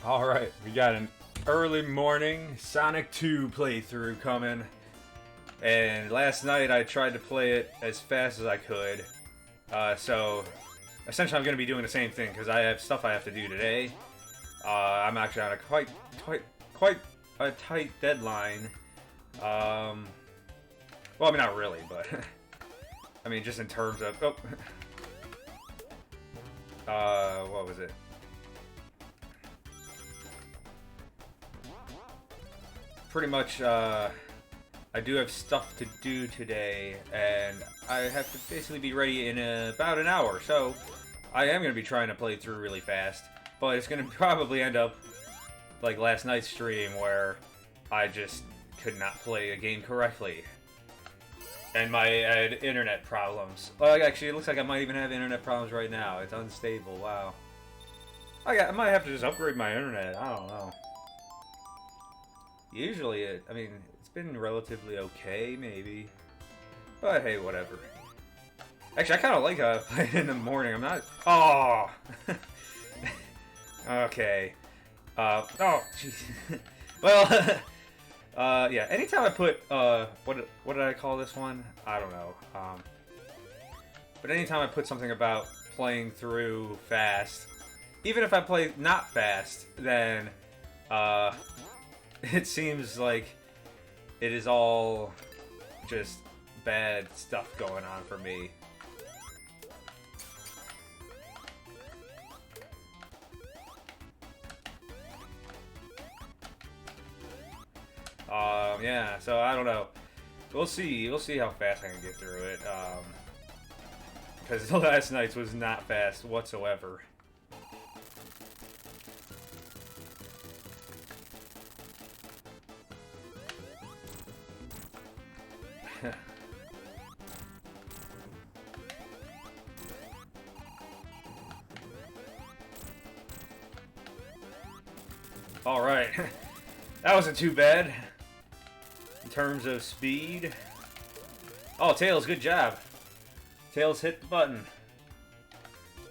Alright, we got an early morning Sonic 2 playthrough coming. And last night I tried to play it as fast as I could. So essentially I'm going to be doing the same thing because I have stuff I have to do today. I'm actually on a quite a tight deadline. Well, I mean, not really, but I mean, just in terms of, what was it? Pretty much, I do have stuff to do today, and I have to basically be ready in about an hour, so I am going to be trying to play through really fast, but it's going to probably end up like last night's stream where I just could not play a game correctly. And I had internet problems. Well, actually, it looks like I might even have internet problems right now. It's unstable, wow. I might have to just upgrade my internet, I don't know. Usually, I mean, it's been relatively okay, maybe. But hey, whatever. Actually, I kind of like playing in the morning. I'm not... Oh! Okay. Oh, jeez. Well, yeah, anytime I put, what did I call this one? I don't know. But anytime I put something about playing through fast, even if I play not fast, then, it seems like it is all just bad stuff going on for me. Yeah, so I don't know. We'll see. We'll see how fast I can get through it. Because the last night's was not fast whatsoever. Alright. That wasn't too bad. In terms of speed. Oh, Tails, good job. Tails hit the button.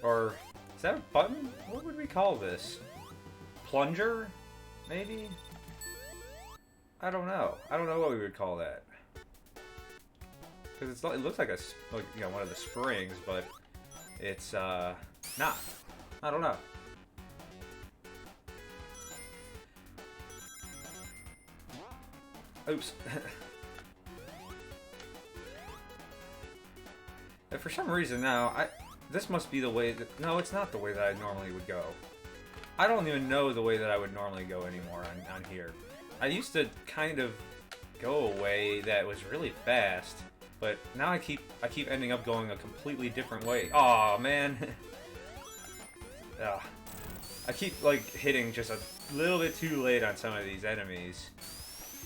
Or, is that a button? What would we call this? Plunger? Maybe? I don't know. I don't know what we would call that. Because it looks like one of the springs, but it's not. I don't know. Oops. And for some reason now, this must be the way that... No, it's not the way that I normally would go. I don't even know the way that I would normally go anymore on here. I used to kind of go a way that was really fast, but now I keep ending up going a completely different way. Aw, man. Ugh. I keep, like, hitting just a little bit too late on some of these enemies.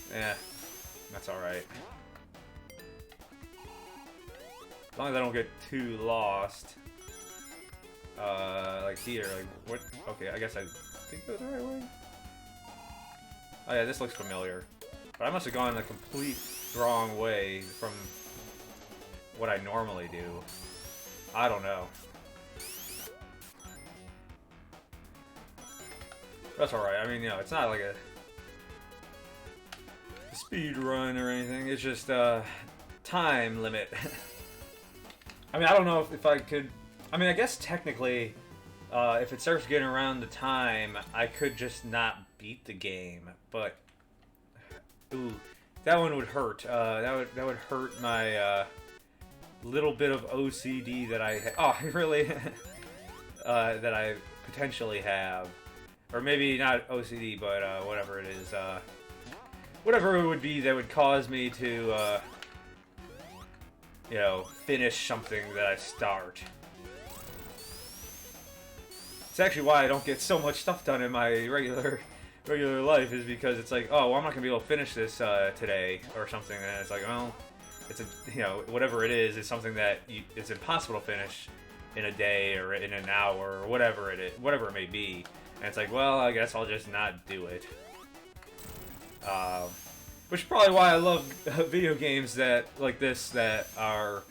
Yeah, that's alright. As long as I don't get too lost. Like here, like, what? Okay, I guess I did go the right way. Oh yeah, this looks familiar. But I must have gone the complete wrong way from what I normally do. I don't know. That's alright, I mean, you know, it's not like a speed run or anything, it's just time limit. I mean, I don't know if I could... I mean, I guess technically, if it starts getting around the time, I could just not beat the game, but... Ooh, that one would hurt. That would hurt my little bit of OCD that I... Oh, really? That I potentially have. Or maybe not OCD, but whatever it is. Whatever it would be that would cause me to, you know, finish something that I start. It's actually why I don't get so much stuff done in my regular life, is because it's like, oh, well, I'm not gonna be able to finish this today or something, and it's like, well, it's you know, whatever it is something that it's impossible to finish in a day or in an hour or whatever it may be, and it's like, well, I guess I'll just not do it. Which is probably why I love video games like this that are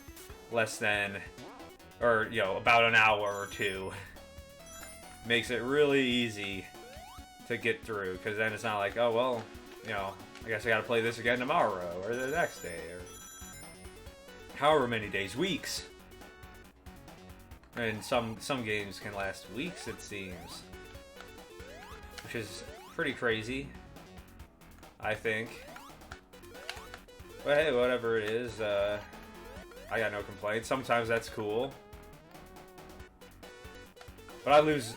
less than, or, you know, about an hour or two. Makes it really easy to get through, because then it's not like, oh well, you know, I guess I gotta play this again tomorrow or the next day or however many days, weeks. And some games can last weeks, it seems, which is pretty crazy, I think. But hey, whatever it is, I got no complaints. Sometimes that's cool, but I lose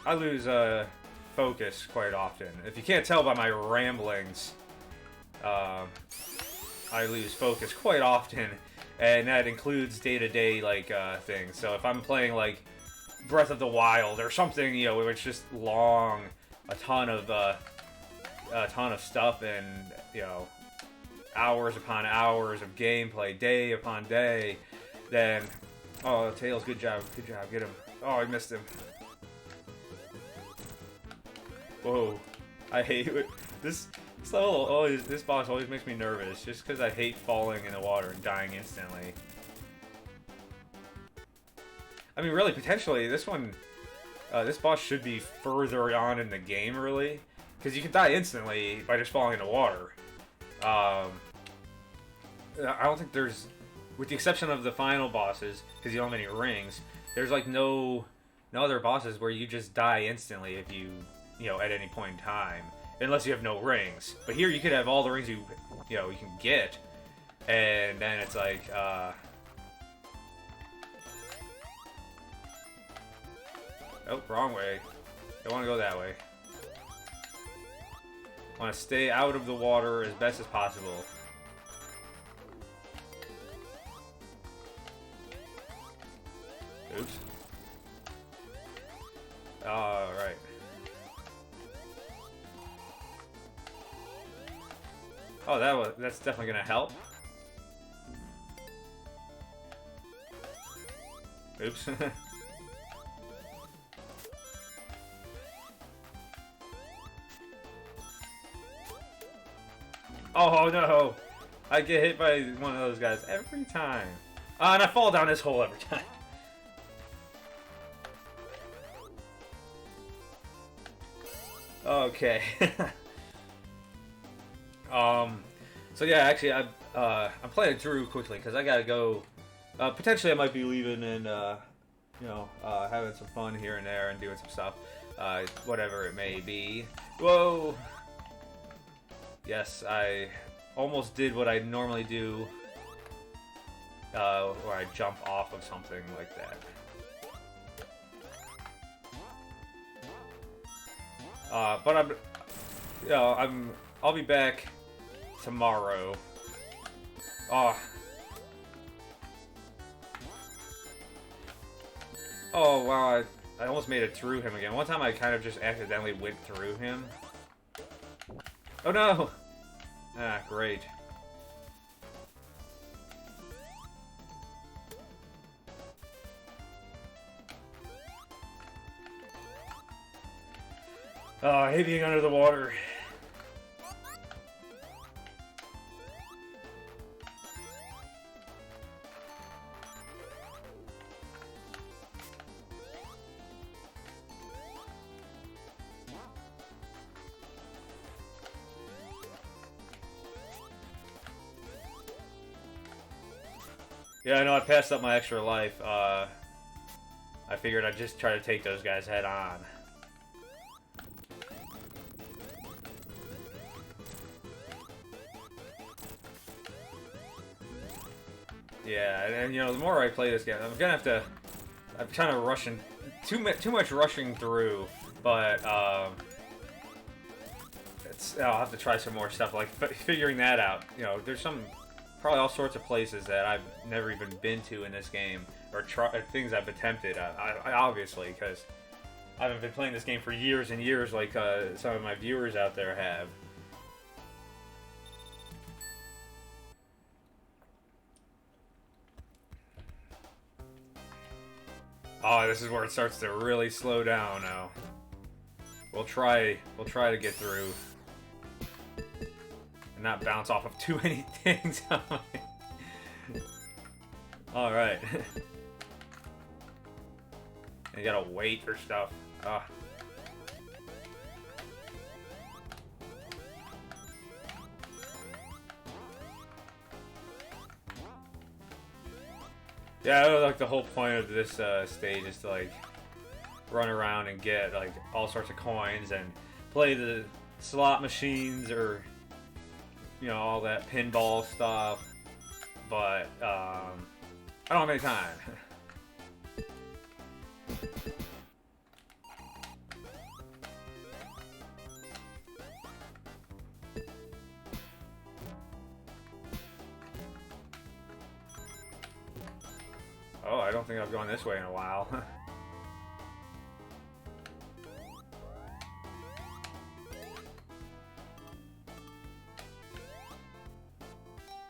focus quite often. If you can't tell by my ramblings, I lose focus quite often, and that includes day-to-day like things. So if I'm playing like Breath of the Wild or something, you know, where it's just long, a ton of stuff, and you know, hours upon hours of gameplay, day upon day, then oh, Tails, good job, get him. Oh, I missed him. Whoa, I hate it. This level always, this boss always makes me nervous, just because I hate falling in the water and dying instantly. I mean, really, potentially, this one, this boss should be further on in the game, really, because you can die instantly by just falling in the water. I don't think there's, with the exception of the final bosses, because you don't have any rings, there's like no other bosses where you just die instantly if you know, at any point in time, unless you have no rings. But here you could have all the rings you can get, and then it's like, oh, wrong way. I want to go that way. I want to stay out of the water as best as possible. Oops. Alright. Oh, that's definitely gonna help. Oops. Oh no! I get hit by one of those guys every time. And I fall down this hole every time. Okay. So yeah, actually, I'm playing through quickly because I gotta go. Potentially, I might be leaving and having some fun here and there and doing some stuff, whatever it may be. Whoa. Yes, I almost did what I normally do, where I jump off of something like that. But I'll be back tomorrow. Oh, wow, I almost made it through him again. One time I kind of just accidentally went through him. Oh no! Ah, great. Oh, I hate being under the water. Yeah, I know, I passed up my extra life. I figured I'd just try to take those guys head on. Yeah, and you know, the more I play this game, I'm gonna have to. I'm kind of rushing, too much rushing through, but I'll have to try some more stuff, like figuring that out. You know, there's probably all sorts of places that I've never even been to in this game, or things I've attempted. I obviously, because I haven't been playing this game for years and years, like some of my viewers out there have. Oh, this is where it starts to really slow down now. We'll try to get through and not bounce off of too many things. All right. You gotta wait for stuff. Yeah, like the whole point of this stage is to like run around and get like all sorts of coins and play the slot machines or all that pinball stuff. But I don't have any time. Oh, I don't think I've gone this way in a while.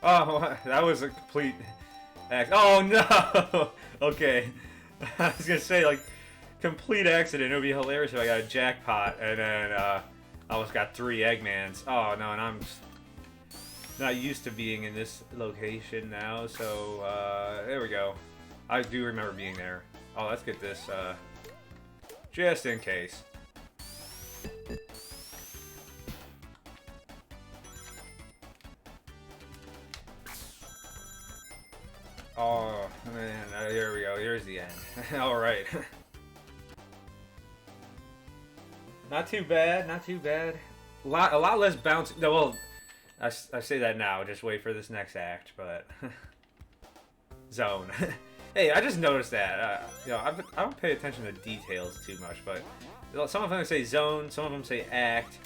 Oh, that was a complete oh no! Okay. I was gonna say, like, complete accident. It would be hilarious if I got a jackpot and then I almost got 3 Eggmans. Oh no, and I'm just not used to being in this location now, so there we go. I do remember being there. Oh, let's get this just in case. Oh, man, here we go. Here's the end. Alright. Not too bad, not too bad. A lot less bouncy. No, well, I say that now. Just wait for this next act, but... Zone. Hey, I just noticed that. I don't pay attention to details too much, but... Some of them say zone, some of them say act.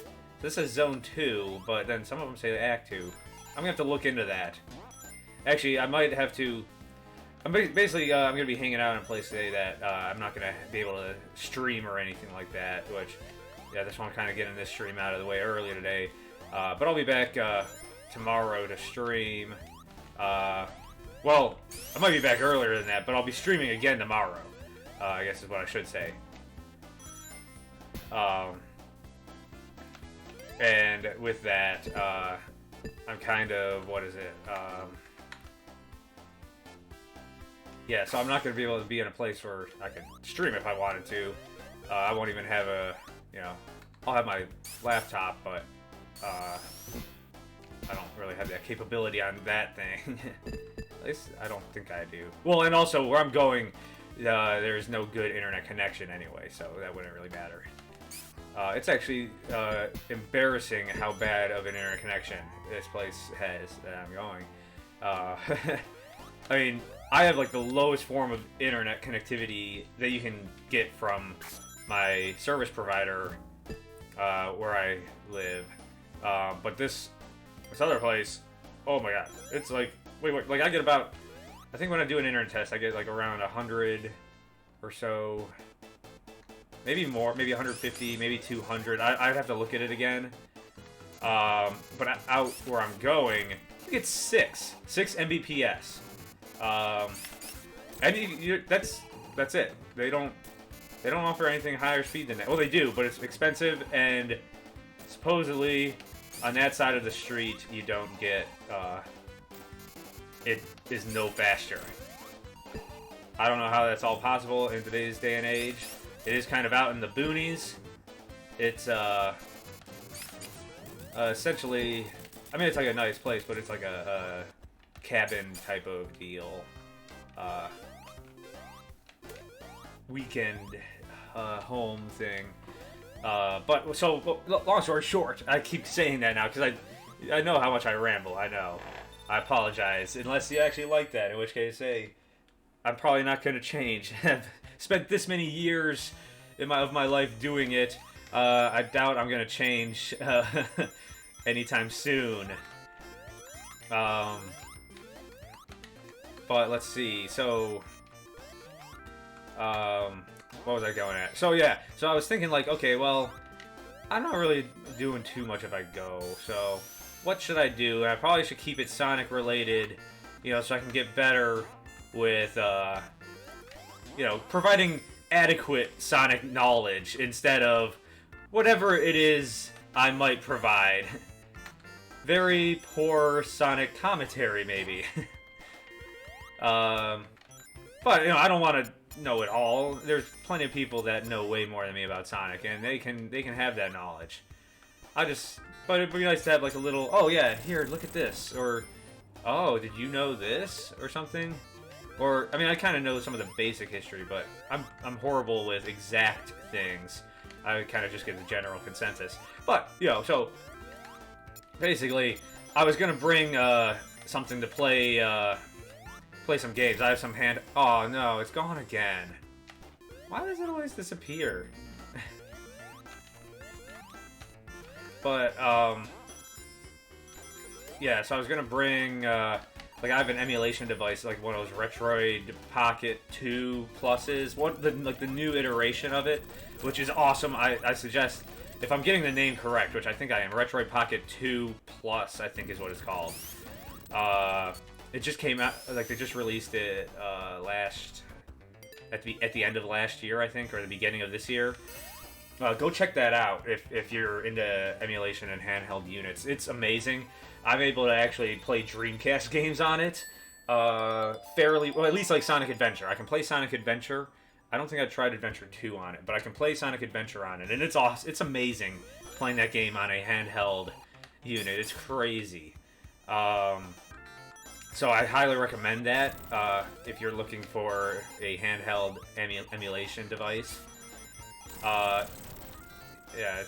This is zone 2, but then some of them say act 2. I'm gonna have to look into that. Actually, I might have to... Basically, I'm going to be hanging out in a place today that I'm not going to be able to stream or anything like that, which, yeah, that's why I'm kind of getting this stream out of the way earlier today. But I'll be back tomorrow to stream. Well, I might be back earlier than that, but I'll be streaming again tomorrow, I guess is what I should say. And with that, I'm kind of, what is it? Yeah, so I'm not going to be able to be in a place where I can stream if I wanted to. I won't even have a, I'll have my laptop, but I don't really have that capability on that thing. At least I don't think I do. Well, and also where I'm going, there's no good internet connection anyway, so that wouldn't really matter. It's actually embarrassing how bad of an internet connection this place has that I'm going. I mean, I have like the lowest form of internet connectivity that you can get from my service provider where I live. But this other place, oh my god, it's like, wait, like I get about, I think when I do an internet test, I get like around 100 or so, maybe more, maybe 150, maybe 200. I'd have to look at it again. But out where I'm going, I think it's 6 Mbps. And that's it. They don't offer anything higher speed than that. Well, they do, but it's expensive, and supposedly on that side of the street you don't get. It is no faster. I don't know how that's all possible in today's day and age. It is kind of out in the boonies. It's essentially, I mean, it's like a nice place, but it's like a cabin type of deal. Weekend home thing. But so long story short, I keep saying that now because I know how much I ramble. I know. I apologize unless you actually like that. In which case, hey, I'm probably not going to change. I've spent this many years of my life doing it. I doubt I'm going to change anytime soon. But let's see. So, what was I going at? So yeah. So I was thinking like, okay, well, I'm not really doing too much if I go. So what should I do? And I probably should keep it Sonic related, so I can get better with, providing adequate Sonic knowledge instead of whatever it is I might provide. Very poor Sonic commentary, maybe. But, I don't want to know it all. There's plenty of people that know way more than me about Sonic, and they can have that knowledge. But it'd be nice to have like a little, oh yeah, here, look at this, or, oh, did you know this, or something? Or, I mean, I kind of know some of the basic history, but I'm horrible with exact things. I kind of just get the general consensus. But, you know, so basically, I was gonna bring something to play play some games. I have some hand. Oh no, it's gone again. Why does it always disappear? But yeah. So I was gonna bring like I have an emulation device, like one of those Retroid Pocket 2 Pluses, like the new iteration of it, which is awesome. I suggest, if I'm getting the name correct, which I think I am, Retroid Pocket 2 Plus, I think is what it's called. It just came out, like they just released it at the end of last year, I think, or the beginning of this year. Go check that out if you're into emulation and handheld units. It's amazing. I'm able to actually play Dreamcast games on it fairly well, at least like Sonic Adventure. I can play Sonic Adventure. I don't think I've tried Adventure 2 on it, but I can play Sonic Adventure on it, and it's awesome. It's amazing playing that game on a handheld unit. It's crazy. So I highly recommend that if you're looking for a handheld emulation device. Yeah,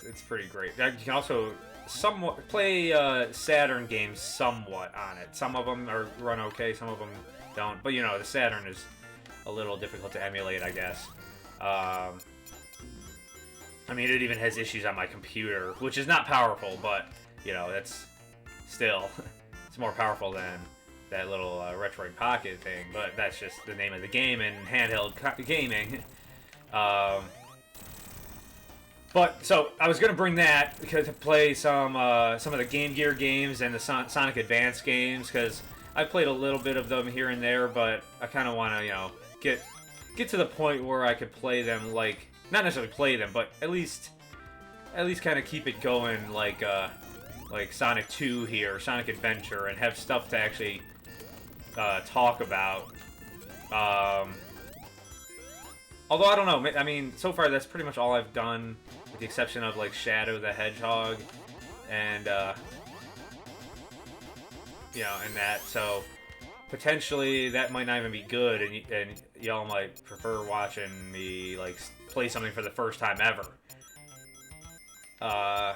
it's pretty great. You can also somewhat play Saturn games somewhat on it. Some of them run okay, some of them don't. But you know, the Saturn is a little difficult to emulate, I guess. I mean, it even has issues on my computer, which is not powerful, but you know, that's still it's more powerful than that little Retroid Pocket thing. But that's just the name of the game in handheld gaming. But so I was gonna bring that because to play some of the Game Gear games and the Sonic Advance games, because I played a little bit of them here and there, but I kind of want to, you know, get to the point where I could play them, like not necessarily play them, but at least kind of keep it going like Sonic 2 here, Sonic Adventure, and have stuff to actually talk about. Although I don't know, I mean, so far that's pretty much all I've done, with the exception of like Shadow the Hedgehog, and you know, and that. So potentially that might not even be good, and y'all might prefer watching me like play something for the first time ever. I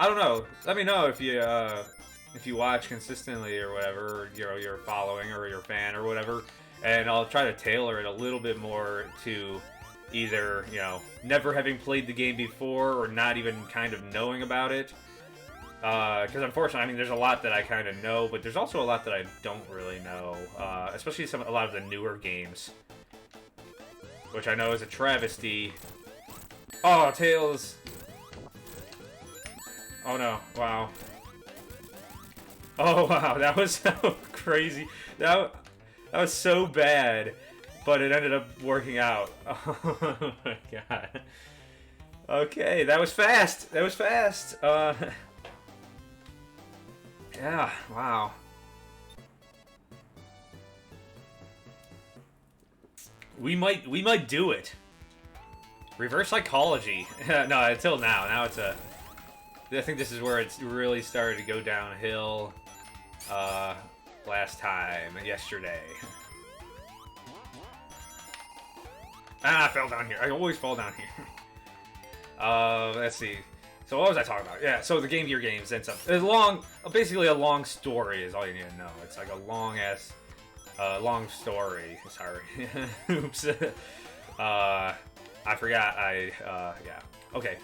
don't know. Let me know if you watch consistently or whatever, or, you know, you're following or you're a fan or whatever. And I'll try to tailor it a little bit more to either, you know, never having played the game before or not even kind of knowing about it. Because unfortunately, I mean, there's a lot that I kind of know, but there's also a lot that I don't really know. Especially a lot of the newer games, which I know is a travesty. Oh, Tails! Oh no! Wow! Oh wow! That was so crazy. That was so bad, but it ended up working out. Oh my god. Okay, that was fast. That was fast. Yeah, wow. We might do it. Reverse psychology. No, until now. Now it's a... I think this is where it's really started to go downhill. Last time, yesterday. I fell down here. I always fall down here. Let's see. So what was I talking about? Yeah, so the Game Gear games and stuff. It's basically a long story is all you need to know. It's like a long story. Sorry. Oops. I forgot. Yeah. Okay.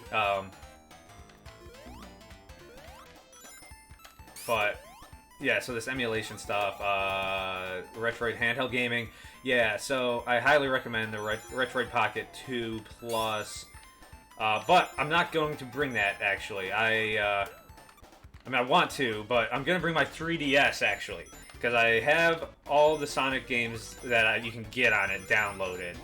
But yeah, so this emulation stuff, Retroid handheld gaming. Yeah, so I highly recommend the Retroid Pocket 2 Plus. But I'm not going to bring that, actually. I mean, I want to, but I'm going to bring my 3DS, actually. Because I have all the Sonic games that you can get on it downloaded.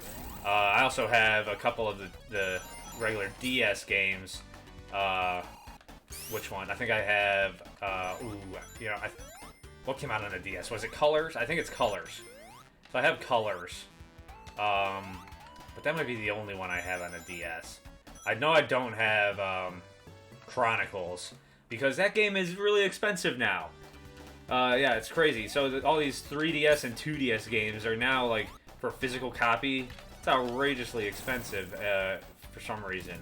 I also have a couple of the regular DS games. Which one? I think I have, you know, what came out on the DS? Was it Colors? I think it's Colors. So I have Colors. But that might be the only one I have on the DS. I know I don't have, Chronicles, because that game is really expensive now. Yeah, it's crazy. So all these 3DS and 2DS games are now like for physical copy. It's outrageously expensive for some reason.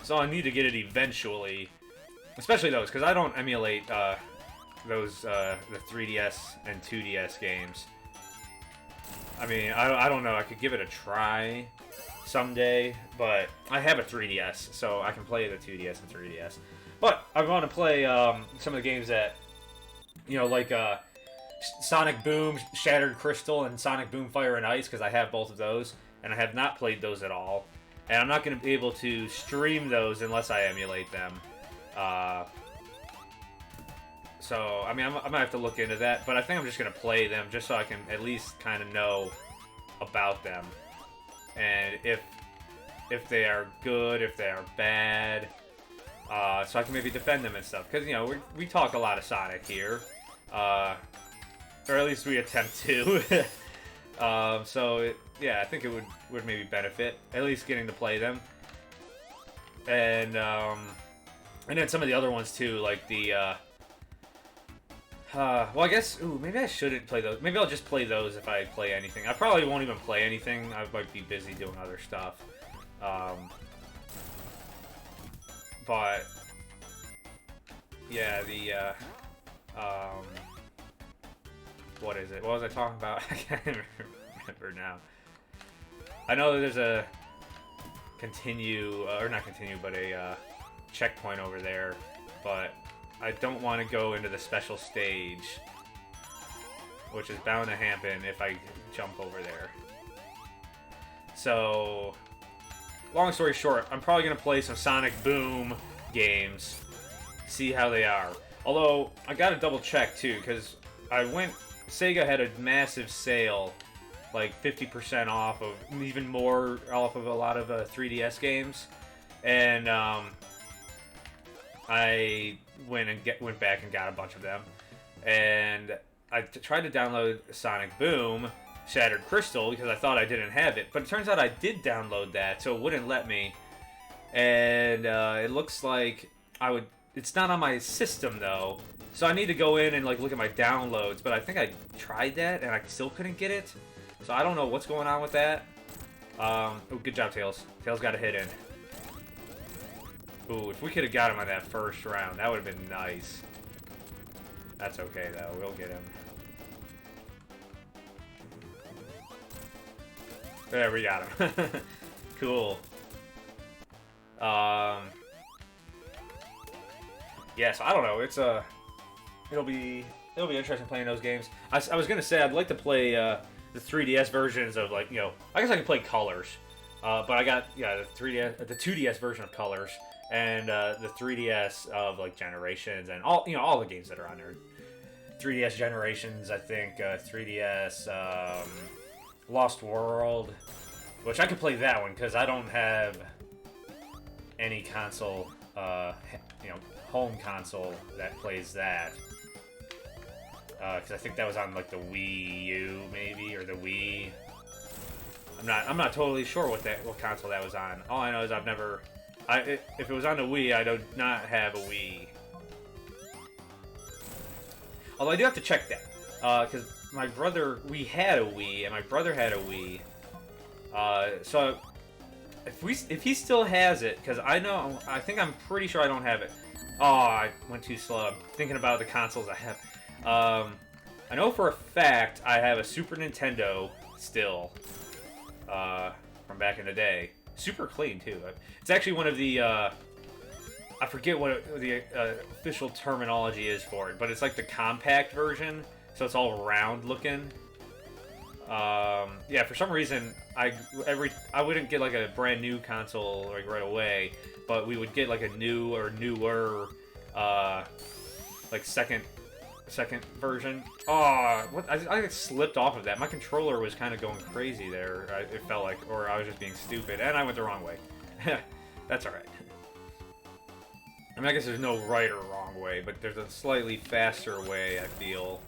So I need to get it eventually, especially those, because I don't emulate those the 3DS and 2DS games. I mean, I don't know. I could give it a try someday, but I have a 3DS, so I can play the 2DS and 3DS. But I want to play some of the games that, you know, like Sonic Boom, Shattered Crystal, and Sonic Boom Fire and Ice, because I have both of those, and I have not played those at all. And I'm not going to be able to stream those unless I emulate them. So, I mean, I might have to look into that, but I think I'm just going to play them just so I can at least kind of know about them. And if they are good, if they are bad, so I can maybe defend them and stuff. Because, you know, we talk a lot of Sonic here. Or at least we attempt to. Yeah, I think it would maybe benefit, at least getting to play them. And then some of the other ones too, like the well, I guess, maybe I shouldn't play those. Maybe I'll just play those if I play anything. I probably won't even play anything. I might be busy doing other stuff. But yeah, what is it? What was I talking about? I can't remember now. I know that there's a or not continue, but a checkpoint over there, but I don't want to go into the special stage, which is bound to happen if I jump over there. So, long story short, I'm probably going to play some Sonic Boom games, see how they are. Although, I got to double check too, because Sega had a massive sale, like 50% off of, even more off of a lot of 3DS games, and I went back and got a bunch of them, and I tried to download Sonic Boom Shattered Crystal because I thought I didn't have it, but it turns out I did download that, so it wouldn't let me, and it looks like it's not on my system though, so I need to go in and like look at my downloads, but I think I tried that and I still couldn't get it, so I don't know what's going on with that. Oh, good job, Tails. Tails got a hit in. Ooh, if we could have got him on that first round, that would have been nice. That's okay, though. We'll get him. There, we got him. Cool. Yeah, so I don't know. It'll be interesting playing those games. I was gonna say I'd like to play the 3DS versions of, like, you know, I guess I can play Colors. But I got, yeah, the 2DS version of Colors. And the 3DS of, like, Generations and all the games that are on there. 3DS Generations, I think, 3DS Lost World, which I could play that one because I don't have any console, home console that plays that. Because I think that was on, like, the Wii U maybe, or the Wii. I'm not totally sure what console that was on. All I know is if it was on the Wii, I do not have a Wii. Although I do have to check that, because we had a Wii, and my brother had a Wii. So if he still has it, because I'm pretty sure I don't have it. Oh, I went too slow. I'm thinking about the consoles I have. I know for a fact I have a Super Nintendo still, from back in the day. Super clean, too. It's actually one of the, I forget what the official terminology is for it, but it's like the compact version, so it's all round looking. Yeah, for some reason, I wouldn't get like a brand new console like right away, but we would get like a new or newer, like second version. Oh, what? I slipped off of that. My controller was kind of going crazy there. It felt like, or I was just being stupid, and I went the wrong way. That's alright. I mean, I guess there's no right or wrong way, but there's a slightly faster way, I feel.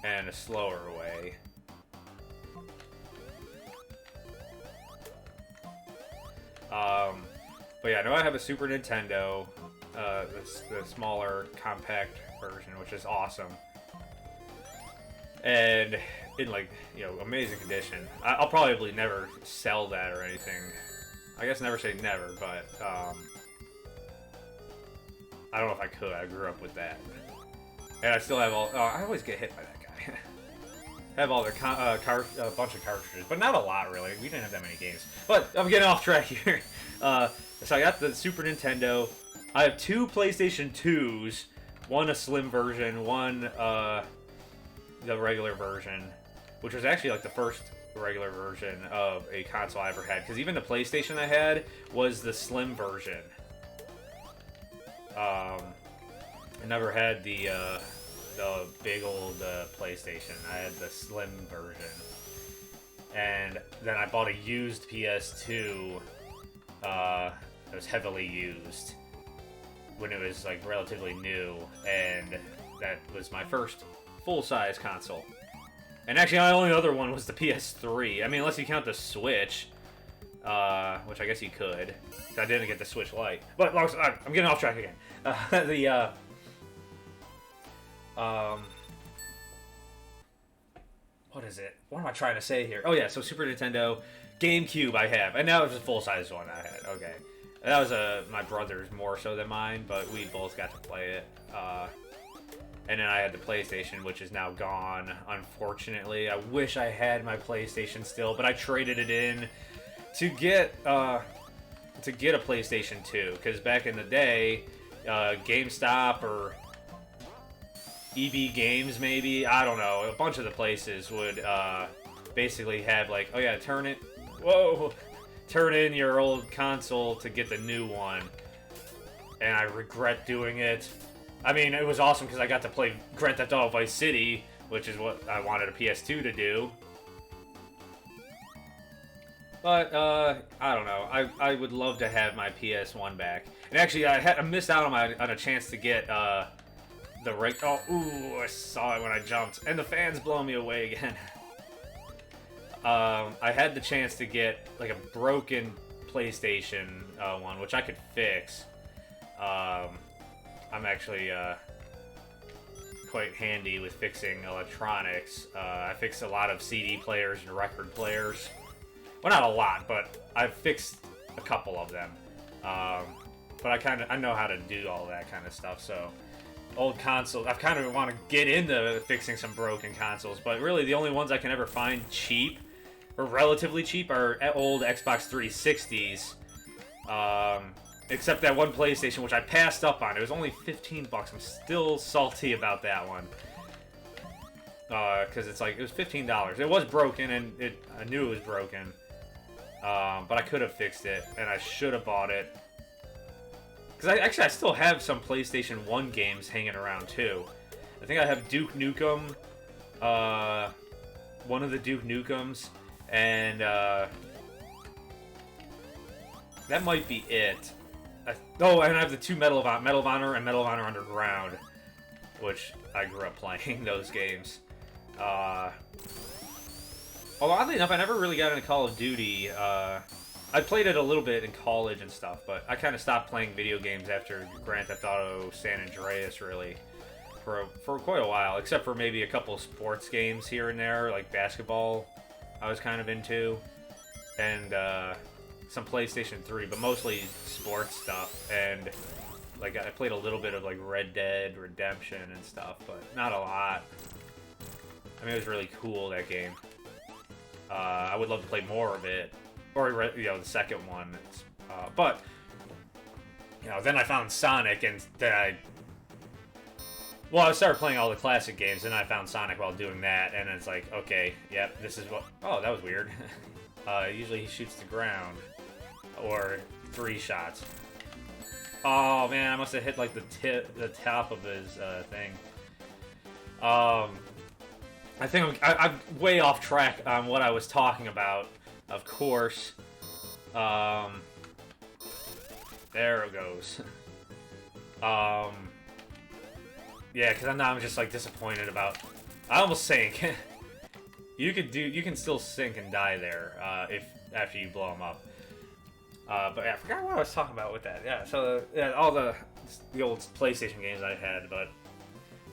And a slower way. But yeah, I know I have a Super Nintendo. the smaller compact version, which is awesome. And in like, you know, amazing condition. I'll probably never sell that or anything. I guess never say never, but I don't know if I could. I grew up with that. And I still have all... Oh, I always get hit by that guy. I have all their a bunch of cartridges, but not a lot, really. We didn't have that many games. But I'm getting off track here. So I got the Super Nintendo. I have 2 PlayStation 2s. One a slim version, one the regular version, which was actually like the first regular version of a console I ever had. Because even the PlayStation I had was the slim version. I never had the big old PlayStation. I had the slim version. And then I bought a used PS2 that was heavily used when it was like relatively new, and that was my first full-size console. And actually, my only other one was the PS3. I mean, unless you count the Switch, which I guess you could. I didn't get the Switch Lite. But I'm getting off track again. What is it? What am I trying to say here? Oh yeah, so Super Nintendo, GameCube I have, and that was a full-size one I had. Okay, that was my brother's more so than mine, but we both got to play it. And then I had the PlayStation, which is now gone, unfortunately. I wish I had my PlayStation still, but I traded it in to get a PlayStation 2, because back in the day, GameStop or EB Games, maybe, I don't know, a bunch of the places would basically have like, oh yeah, turn in your old console to get the new one. And I regret doing it. I mean, it was awesome because I got to play Grand Theft Auto Vice City, which is what I wanted a PS2 to do. But, I don't know. I would love to have my PS1 back. And actually, I missed out on a chance to get, the right... Oh, ooh, I saw it when I jumped. And the fan's blowing me away again. I had the chance to get, like, a broken PlayStation one, which I could fix. I'm actually quite handy with fixing electronics. I fixed a lot of CD players and record players. Well, not a lot, but I've fixed a couple of them. But I know how to do all that kind of stuff. So old consoles, I kind of want to get into fixing some broken consoles, but really the only ones I can ever find cheap or relatively cheap are old Xbox 360s. Except that one PlayStation, which I passed up on. It was only $15. I'm still salty about that one. Because it's like, it was $15. It was broken, and I knew it was broken. But I could have fixed it, and I should have bought it. Because I still have some PlayStation 1 games hanging around, too. I think I have Duke Nukem, one of the Duke Nukems, and that might be it. Oh, and I have the 2 Medal of Honor and Medal of Honor Underground, which I grew up playing those games. Although, oddly enough, I never really got into Call of Duty. I played it a little bit in college and stuff, but I kind of stopped playing video games after Grand Theft Auto San Andreas, really, for quite a while, except for maybe a couple sports games here and there, like basketball I was kind of into, and some PlayStation 3, but mostly sports stuff, and like I played a little bit of like Red Dead Redemption and stuff, but not a lot. I mean, it was really cool, that game. I would love to play more of it, or the second one. But then I found Sonic, and then I started playing all the classic games, and I found Sonic while doing that, and it's like, okay, yep, this is what. Oh, that was weird. Usually he shoots the ground, or 3 shots. Oh man, I must have hit like the top of his thing. I think I'm way off track on what I was talking about, of course. There it goes. Yeah, because I'm just like disappointed about. I almost sank. You can still sink and die there after you blow them up. But yeah, I forgot what I was talking about with that. Yeah, so all the the old PlayStation games I had, but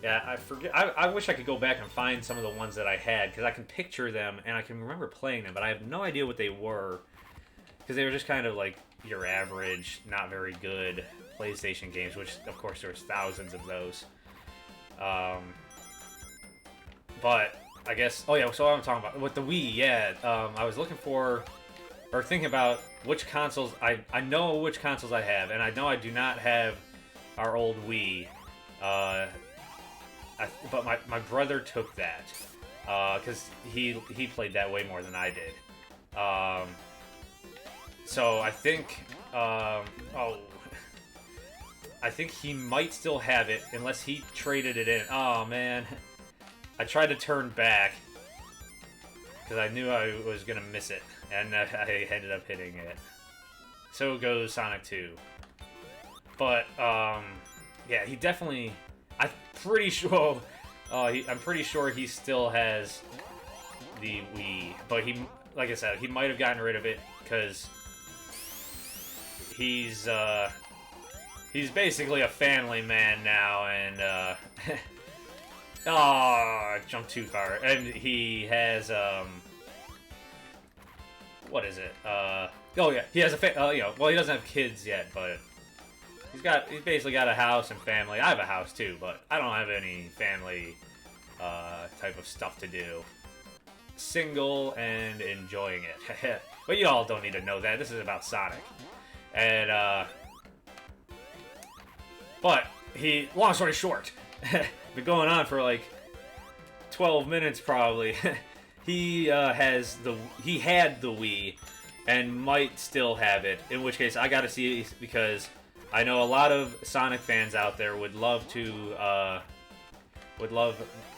yeah, I forget. I wish I could go back and find some of the ones that I had because I can picture them and I can remember playing them, but I have no idea what they were because they were just kind of like your average, not very good PlayStation games, which of course there's thousands of those. But I guess, oh yeah, so what I'm talking about with the Wii, yeah, I was looking for or thinking about which consoles I know which consoles I have, and I know I do not have our old Wii. But my brother took that because he played that way more than I did. So I think I think he might still have it unless he traded it in. Oh man, I tried to turn back because I knew I was gonna miss it, and I ended up hitting it. So goes Sonic 2. But yeah, he definitely. I'm pretty sure. I'm pretty sure he still has the Wii, but he, like I said, he might have gotten rid of it because he's basically a family man now, and oh, I jumped too far, and he has what is it? Oh yeah, he has a well, he doesn't have kids yet, but. He's basically got a house and family. I have a house too, but I don't have any family type of stuff to do. Single and enjoying it. But you all don't need to know that. This is about Sonic. And but long story short, been going on for like 12 minutes probably. He had the Wii and might still have it. In which case, I gotta see because. I know a lot of Sonic fans out there would love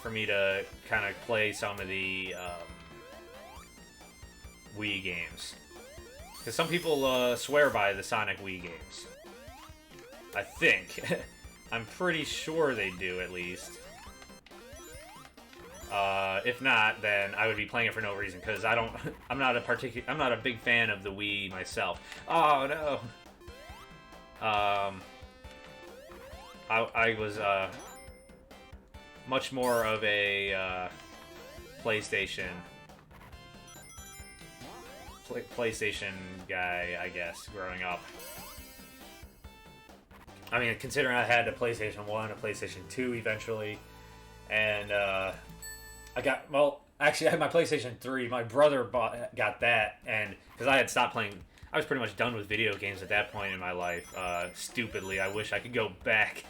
for me to kind of play some of the Wii games. Because some people swear by the Sonic Wii games. I think. I'm pretty sure they do, at least. If not, then I would be playing it for no reason, because I'm not a big fan of the Wii myself. Oh, no! I was much more of a PlayStation guy, I guess, growing up. I mean, considering I had a PlayStation 1, a PlayStation 2 eventually, and actually I had my PlayStation 3. My brother got that, and because I had stopped playing. I was pretty much done with video games at that point in my life. Stupidly, I wish I could go back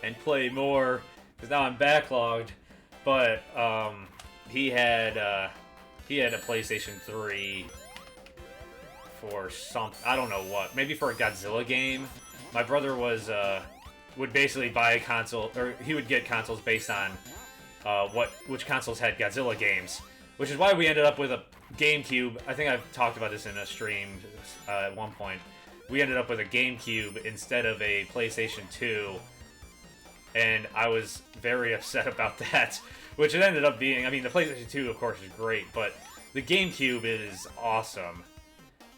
and play more, because now I'm backlogged. But he had a PlayStation 3 for something. I don't know what. Maybe for a Godzilla game. My brother would basically buy a console, or he would get consoles based on which consoles had Godzilla games, which is why we ended up with a GameCube. I think I've talked about this in a stream at one point. We ended up with a GameCube instead of a PlayStation 2, and I was very upset about that, which it ended up being. I mean, the PlayStation 2, of course, is great, but the GameCube is awesome,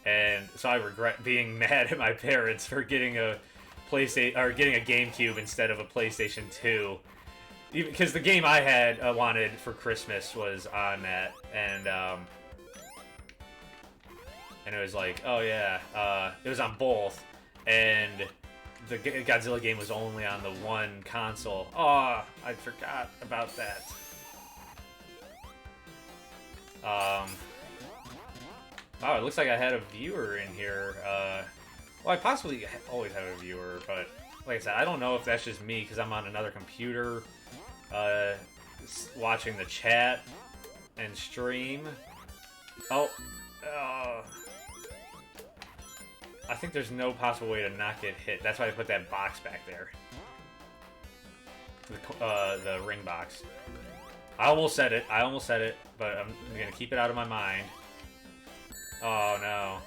and so I regret being mad at my parents for getting a GameCube instead of a PlayStation 2. Because the game I had wanted for Christmas was on that, and it was like, oh yeah, it was on both, and the Godzilla game was only on the one console. Oh, I forgot about that. Wow, it looks like I had a viewer in here. Well, I possibly always have a viewer, but like I said, I don't know if that's just me because I'm on another computer. Watching the chat and stream. Oh, I think there's no possible way to not get hit. That's why I put that box back there. The ring box. I almost said it, but I'm gonna keep it out of my mind. Oh no.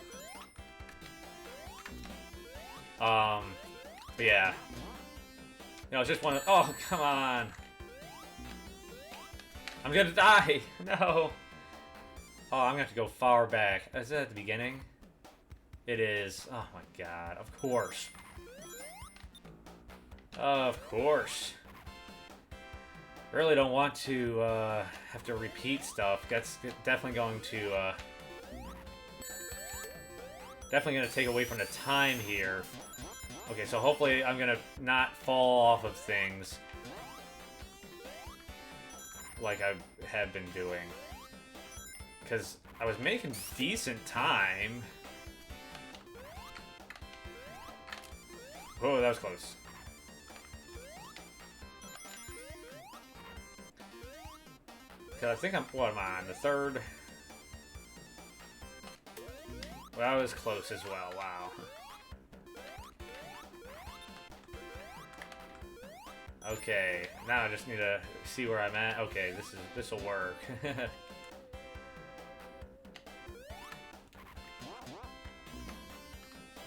But yeah. You know, it's just one of. Oh, come on. I'm gonna die! No! Oh, I'm gonna have to go far back. Is that at the beginning? It is. Oh my god, of course. Of course. Really don't want to have to repeat stuff. That's definitely going to take away from the time here. Okay, so hopefully I'm gonna not fall off of things like I have been doing, because I was making decent time. Oh, that was close. Because I think what am I on? The third? Well, that was close as well. Wow. Okay, now I just need to see where I'm at. Okay, this will work.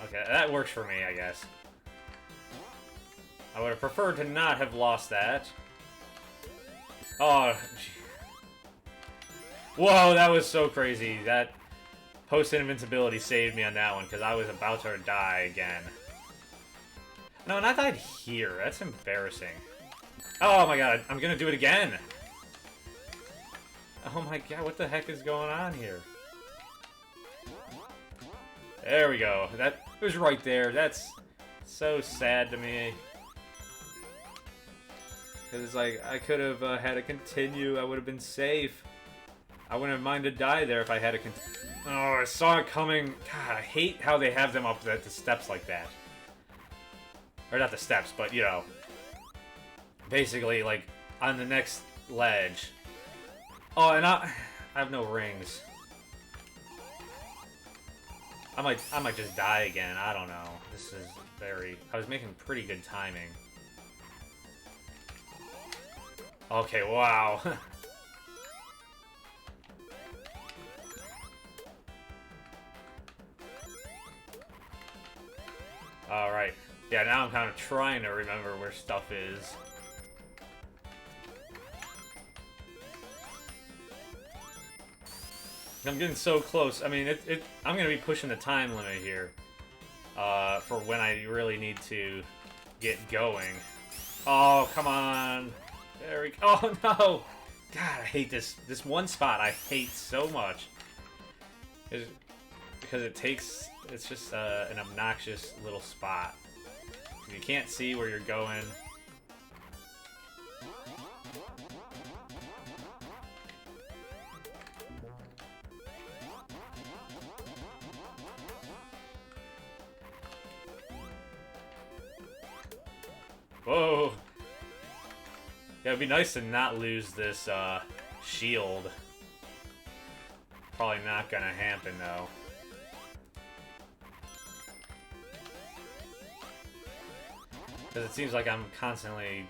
Okay, that works for me, I guess. I would have preferred to not have lost that. Oh, gee. Whoa, that was so crazy. That post-invincibility saved me on that one, because I was about to die again. No, and I died here. That's embarrassing. Oh my god, I'm gonna do it again! Oh my god, what the heck is going on here? There we go. That was right there. That's so sad to me. It's like, I could have had to continue. I would have been safe. I wouldn't have minded to die there if I had to continue. Oh, I saw it coming. God, I hate how they have them up at the steps like that. Or not the steps, but, you know. Basically, like, on the next ledge. Oh, and I have no rings. I might just die again. I don't know. This is very... I was making pretty good timing. Okay, wow. Alright. Yeah, now I'm kind of trying to remember where stuff is. I'm getting so close. I mean, I'm going to be pushing the time limit here for when I really need to get going. Oh, come on. There we go. Oh, no. God, I hate this. This one spot I hate so much. Because it takes... It's just an obnoxious little spot. You can't see where you're going. Whoa! Yeah, it'd be nice to not lose this shield. Probably not gonna happen though. Because it seems like I'm constantly,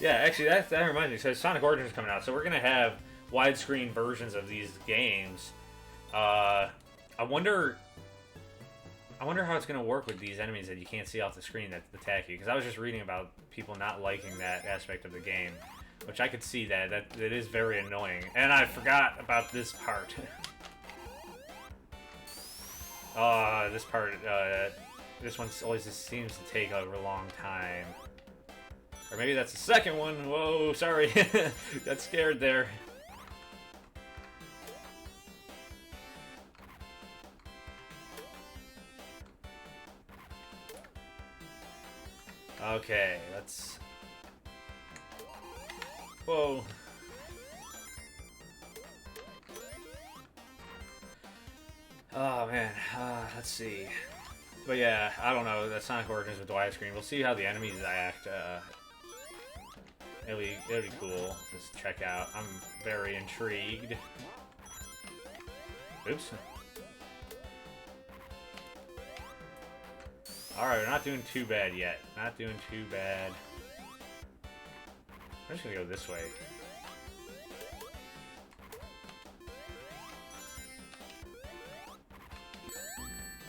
Yeah, actually, that reminds me. So Sonic Origins is coming out, so we're gonna have widescreen versions of these games. I wonder how it's gonna work with these enemies that you can't see off the screen that attack you. Because I was just reading about people not liking that aspect of the game, which I could see that it is very annoying. And I forgot about this part. This part, this one always just seems to take a long time. Or maybe that's the second one. Whoa, sorry. Got scared there. Okay, let's... Whoa. Oh, man. Let's see. But yeah, I don't know. The Sonic Origins with the widescreen. We'll see how the enemies act. It'll be cool. Just check out. I'm very intrigued. Oops. Alright, we're not doing too bad yet. Not doing too bad. I'm just gonna go this way.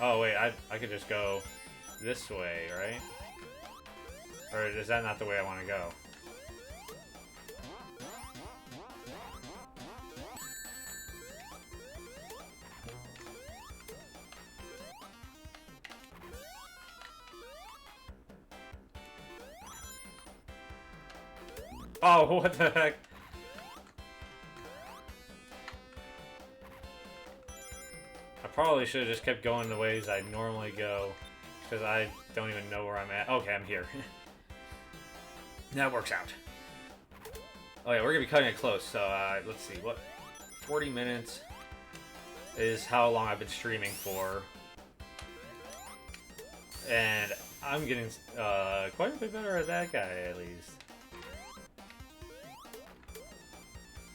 Oh wait, I could just go this way, right? Or is that not the way I want to go? Oh, what the heck? I probably should have just kept going the ways I normally go, because I don't even know where I'm at. Okay, I'm here. That works out. Oh yeah, we're gonna be cutting it close, so let's see, what? 40 minutes is how long I've been streaming for. And I'm getting quite a bit better at that guy, at least.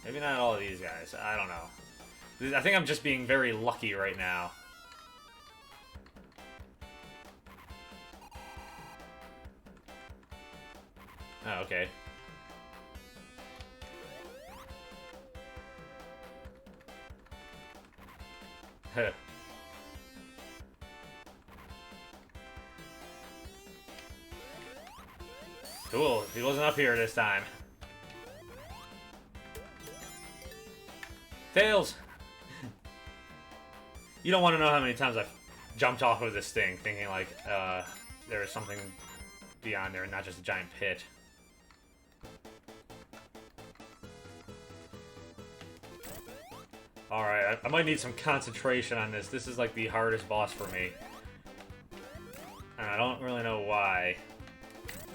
Maybe not all of these guys, I don't know. I think I'm just being very lucky right now. Oh, okay. Huh. Cool, he wasn't up here this time. Tails! You don't want to know how many times I've jumped off of this thing thinking like, there's something beyond there and not just a giant pit. Alright, I might need some concentration on this. This is like the hardest boss for me. And I don't really know why.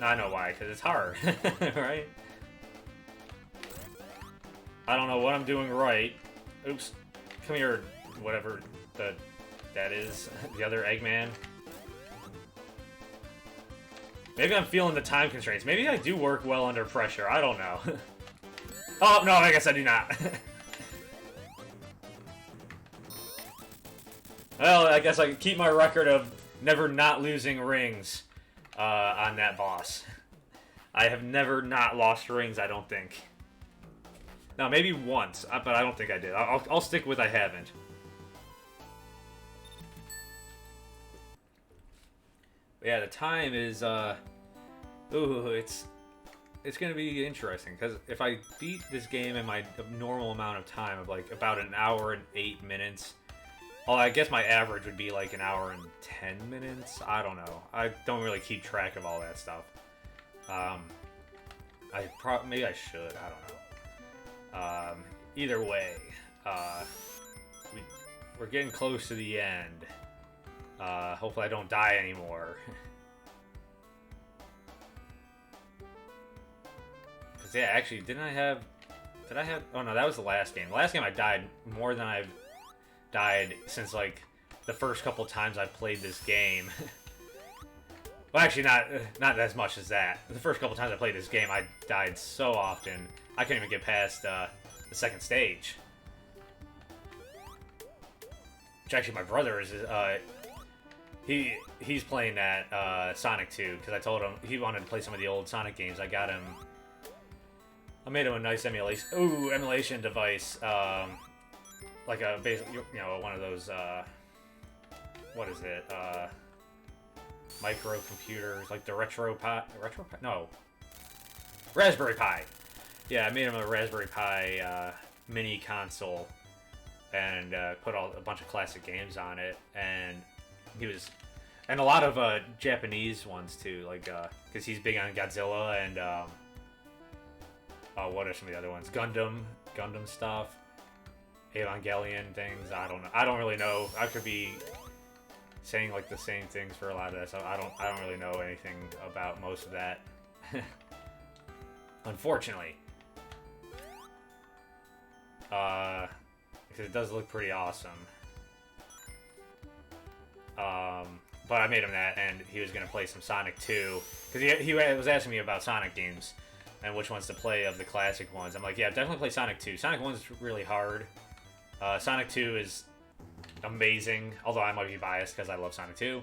No, I know why, because it's hard, right? I don't know what I'm doing right. Oops. Come here, whatever that is. The other Eggman. Maybe I'm feeling the time constraints. Maybe I do work well under pressure. I don't know. Oh, no, I guess I do not. Well, I guess I can keep my record of never not losing rings on that boss. I have never not lost rings, I don't think. Now, maybe once, but I don't think I did. I'll stick with I haven't. But yeah, the time is, ooh, it's gonna be interesting, because if I beat this game in my normal amount of time of, like, about an hour and 8 minutes... Well, I guess my average would be like an hour and 10 minutes. I don't know. I don't really keep track of all that stuff. Maybe I should. I don't know. Either way, we're getting close to the end. Hopefully I don't die anymore. Cause yeah, actually, did I have? Oh no, that was the last game. The last game I died more than I've died since like the first couple times I played this game. Well, actually, not as much as that. The first couple times I played this game, I died so often I couldn't even get past the second stage. Which actually, my brother is he's playing that Sonic 2 because I told him he wanted to play some of the old Sonic games. I made him a nice emulation device. Like a basic, one of those, what is it, microcomputers, like the Raspberry Pi. Yeah, I made him a Raspberry Pi, mini console, and, put a bunch of classic games on it, and and a lot of, Japanese ones, too, like, because he's big on Godzilla, and, what are some of the other ones? Gundam stuff. Evangelion things. I don't know. I don't really know. I could be saying like the same things for a lot of that stuff. I don't really know anything about most of that. Unfortunately. Because it does look pretty awesome. But I made him that, and he was gonna play some Sonic 2 because he was asking me about Sonic games and which ones to play of the classic ones. I'm like, yeah, definitely play Sonic 2. Sonic 1 is really hard. Sonic 2 is amazing, although I might be biased because I love Sonic 2.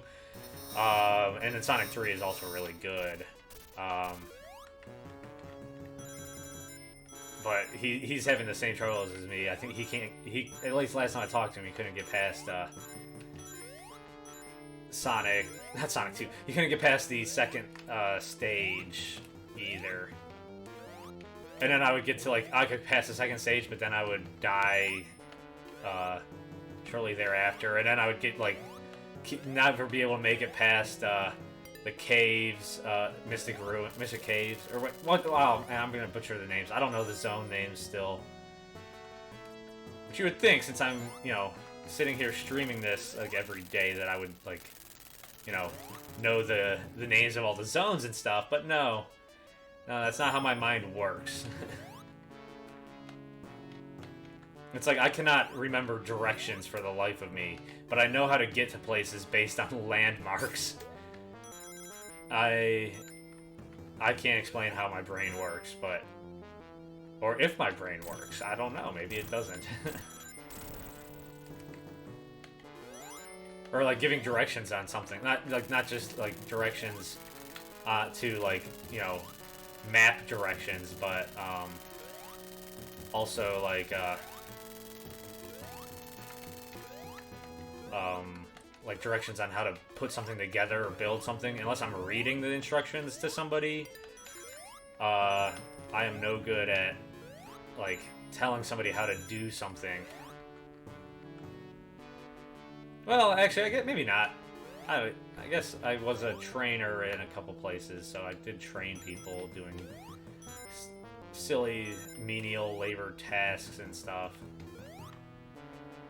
And then Sonic 3 is also really good. But he's having the same troubles as me. I think at least last time I talked to him, he couldn't get past not Sonic 2. He couldn't get past the second stage either. And then I would get to, like, I could pass the second stage, but then I would die shortly thereafter. And then I would get, like, never be able to make it past the caves, Mystic Caves, or what? Wow, man, I'm gonna butcher the names. I don't know the zone names still. But you would think, since I'm, you know, sitting here streaming this like every day, that I would like, you know the names of all the zones and stuff. But no, that's not how my mind works. It's like I cannot remember directions for the life of me, but I know how to get to places based on landmarks. I can't explain how my brain works, but... Or if my brain works. I don't know. Maybe it doesn't. Or, like, giving directions on something. Not just, like, directions to, like, you know, map directions, but, also, like, directions on how to put something together or build something. Unless I'm reading the instructions to somebody, I am no good at, like, telling somebody how to do something. Well, actually, I guess maybe not. I guess I was a trainer in a couple places, so I did train people doing silly menial labor tasks and stuff.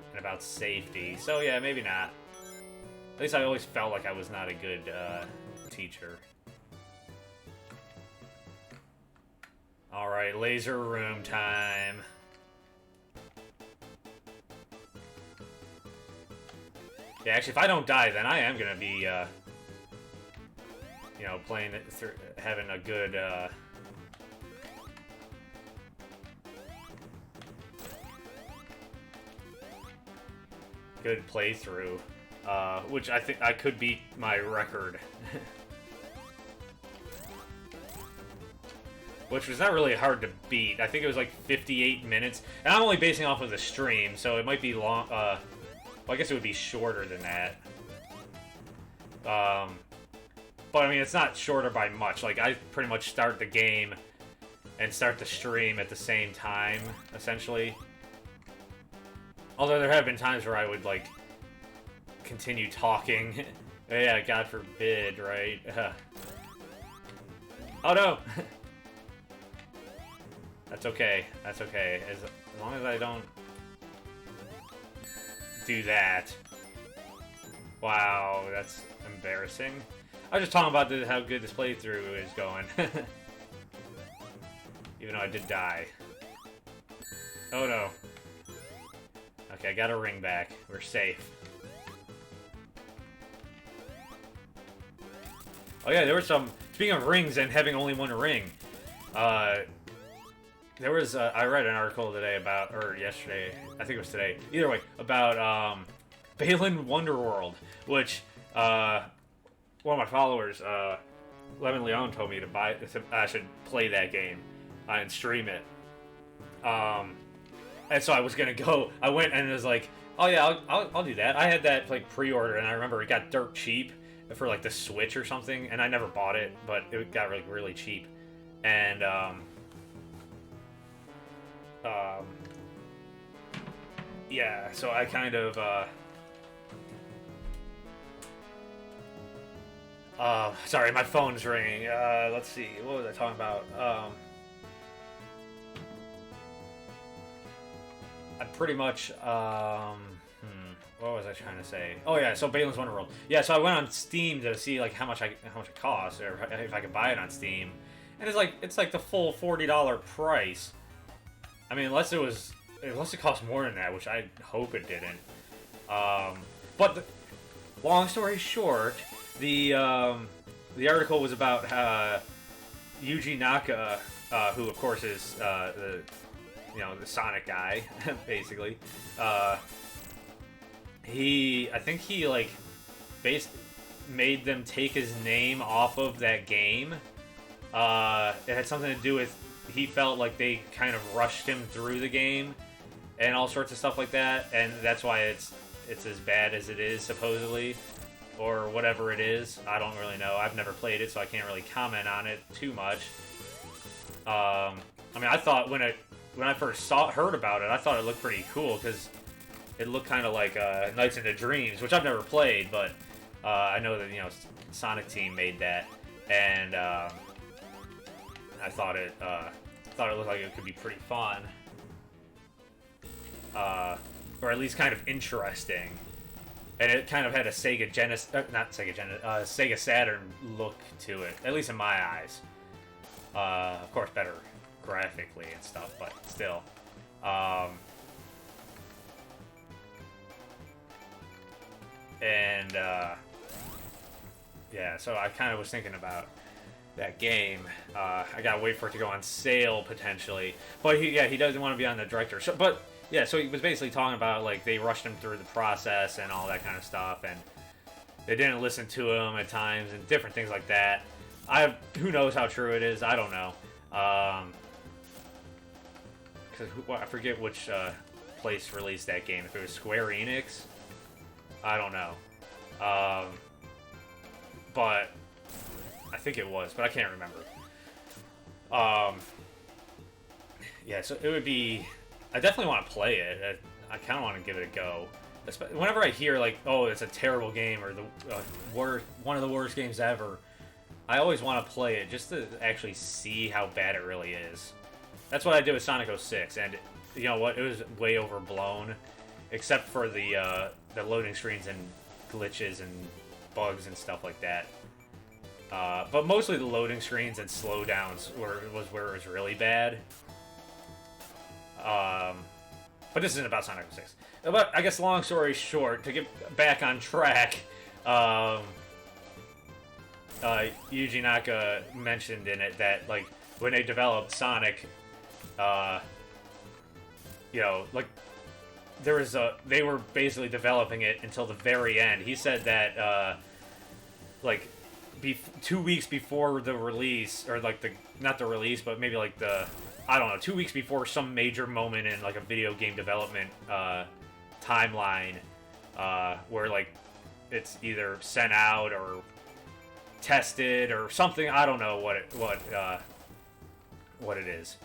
And about safety. So yeah, maybe not. At least I always felt like I was not a good teacher. Alright, laser room time. Yeah, actually, if I don't die, then I am gonna be, you know, playing it through, having a good, good playthrough, which I think I could beat my record. Which was not really hard to beat. I think it was like 58 minutes. And I'm only basing off of the stream, so it might be long, well, I guess it would be shorter than that. But I mean, it's not shorter by much. Like, I pretty much start the game and start the stream at the same time, essentially. Although there have been times where I would, like, continue talking. Yeah, God forbid, right? Oh no! That's okay. That's okay. As long as I don't do that. Wow, that's embarrassing. I was just talking about how good this playthrough is going. Even though I did die. Oh no. Okay, I got a ring back. We're safe. Oh yeah, there were some... Speaking of rings and having only one ring, there was, I read an article today about, or yesterday, I think it was today, either way, about, Balan Wonderworld, which, one of my followers, Lemon Leon told me to buy, I should play that game, and stream it. And so I was gonna go, I went and it was like, oh yeah, I'll do that. I had that, like, pre-order, and I remember it got dirt cheap for, like, the Switch or something, and I never bought it, but it got, like, really cheap. And, yeah, so I kind of, sorry, my phone's ringing. Let's see, what was I talking about? I pretty much, what was I trying to say? Oh yeah, so Balan's Wonderworld. Yeah, so I went on Steam to see like how much it costs, or if I could buy it on Steam, and it's like the full $40 price. I mean, unless it cost more than that, which I hope it didn't. But long story short, the article was about Yuji Naka, who of course is the Sonic guy, basically. I think he like made them take his name off of that game. It had something to do with he felt like they kind of rushed him through the game and all sorts of stuff like that, and that's why it's as bad as it is, supposedly, or whatever it is. I don't really know. I've never played it, so I can't really comment on it too much. I mean, I thought when I first heard about it, I thought it looked pretty cool because it looked kind of like Nights into Dreams, which I've never played, but I know that, you know, Sonic Team made that, and I thought it looked like it could be pretty fun, or at least kind of interesting. And it kind of had a Sega Genesis, not Sega Genesis, Sega Saturn look to it, at least in my eyes. Of course, better graphically and stuff, but still. Yeah, so I kind of was thinking about that game. I gotta wait for it to go on sale potentially, but he doesn't want to be on the director. So, but yeah, so he was basically talking about like they rushed him through the process and all that kind of stuff, and they didn't listen to him at times and different things like that. Who knows how true it is? I don't know. Cause I forget which place released that game. If it was Square Enix, I don't know. But I think it was, but I can't remember. Yeah, so it would be. I definitely want to play it. I kind of want to give it a go. Whenever I hear like, oh, it's a terrible game or the one of the worst games ever, I always want to play it just to actually see how bad it really is. That's what I did with Sonic 06, and you know what? It was way overblown, except for the loading screens and glitches and bugs and stuff like that. But mostly the loading screens and slowdowns was where it was really bad. But this isn't about Sonic 06. But I guess long story short, to get back on track, Yuji Naka mentioned in it that like when they developed Sonic, you know, like they were basically developing it until the very end. He said that like 2 weeks before the release, or like not the release, but maybe like I don't know, 2 weeks before some major moment in like a video game development timeline, where like it's either sent out or tested or something. I don't know what it is.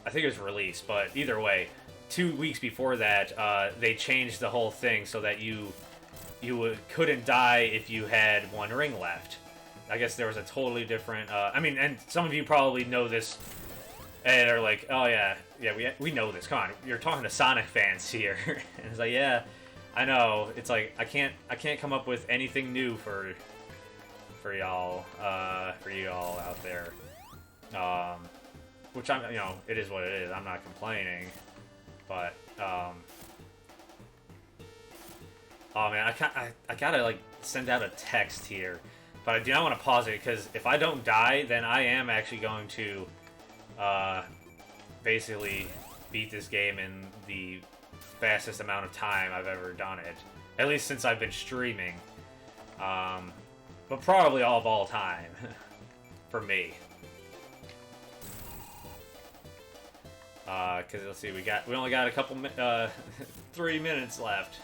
I think it was released, but either way, 2 weeks before that, they changed the whole thing so that you couldn't die if you had one ring left. I guess there was a totally different. I mean, and some of you probably know this, and are like, "Oh yeah, we know this. Come on, you're talking to Sonic fans here." And it's like, yeah, I know. It's like I can't come up with anything new for y'all, for you all out there. Which I'm, you know, it is what it is. I'm not complaining, but oh man, I gotta like send out a text here, but I do not want to pause it because if I don't die, then I am actually going to basically beat this game in the fastest amount of time I've ever done it, at least since I've been streaming. But probably all of all time for me. Because let's see, we only got a couple 3 minutes left,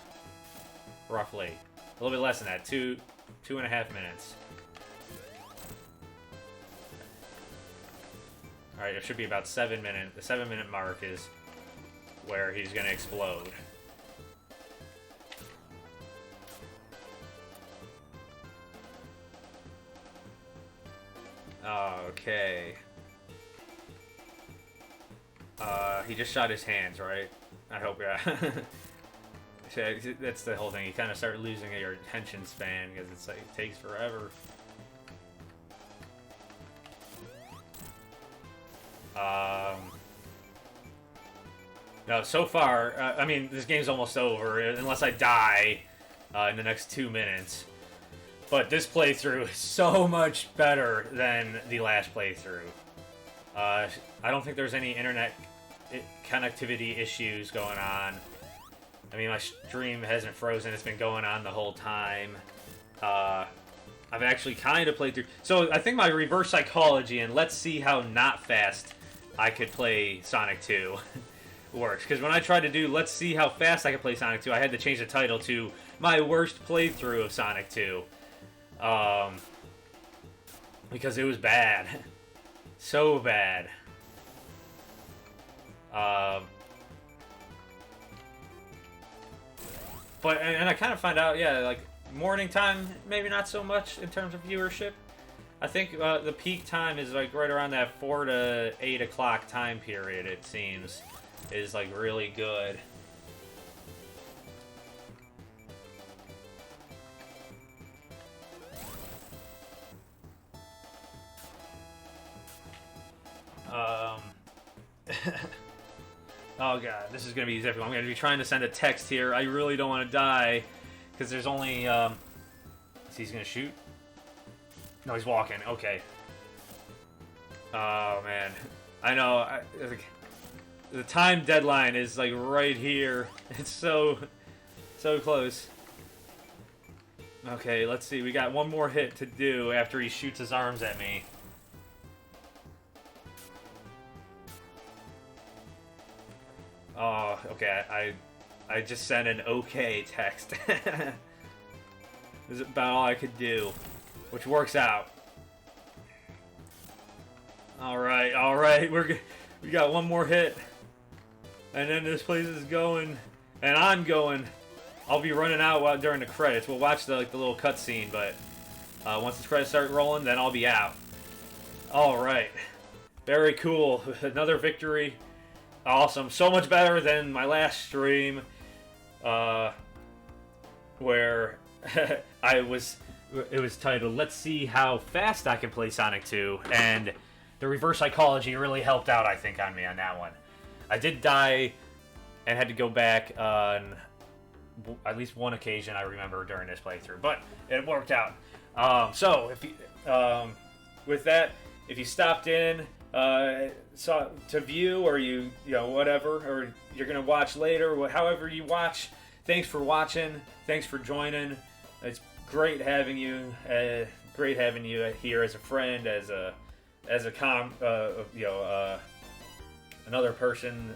roughly, a little bit less than that, 2.5 minutes. All right, it should be about 7 minutes. The 7-minute mark is where he's gonna explode. Okay. He just shot his hands, right? I hope, yeah. That's the whole thing. You kind of start losing your attention span because it's like it takes forever. No, so far, I mean, this game's almost over unless I die in the next 2 minutes. But this playthrough is so much better than the last playthrough. I don't think there's any internet connectivity issues going on. I mean, my stream hasn't frozen. It's been going on the whole time. I've actually kind of played through. So I think my reverse psychology and let's see how not fast I could play Sonic 2 works. Because when I tried to do let's see how fast I could play Sonic 2, I had to change the title to my worst playthrough of Sonic 2. Because it was bad. So bad. But and I kind of find out, yeah, like morning time, maybe not so much in terms of viewership. I think the peak time is like right around that 4 to 8 o'clock time period. It seems is like really good. Oh god, this is gonna be difficult. I'm gonna be trying to send a text here. I really don't want to die because there's only. He's gonna shoot. No, he's walking. Okay. Oh man, I know. The time deadline is like right here. It's so close. Okay, let's see. We got one more hit to do after he shoots his arms at me. Oh, okay. I just sent an okay text. This is about all I could do, which works out. All right. We got one more hit, and then this place is going, and I'm going. I'll be running out during the credits. We'll watch the little cutscene, but once the credits start rolling, then I'll be out. All right. Very cool. Another victory. Awesome. So much better than my last stream, where it was titled "Let's See How Fast I Can Play Sonic 2," and the reverse psychology really helped out, I think, on me on that one. I did die and had to go back on at least one occasion I remember during this playthrough, but it worked out. So if you, with that, if you stopped in to view, or you know whatever, or you're gonna watch later, however you watch, thanks for watching, thanks for joining. It's great having you here as a friend, as a another person,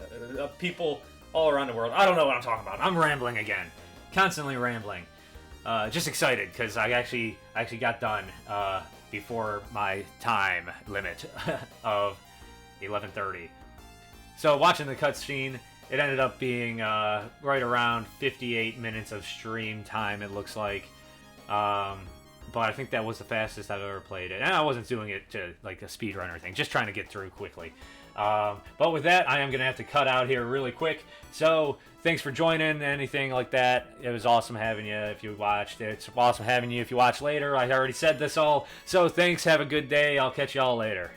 people all around the world. I don't know what I'm talking about. I'm rambling again, constantly rambling. Just excited because I actually got done before my time limit of 11:30. So watching the cutscene, it ended up being right around 58 minutes of stream time, it looks like. But I think that was the fastest I've ever played it. And I wasn't doing it to like a speed run or anything, just trying to get through quickly. But with that, I am going to have to cut out here really quick. So thanks for joining, anything like that. It was awesome having you if you watched. It's awesome having you if you watch later. I already said this all. So thanks, have a good day. I'll catch you all later.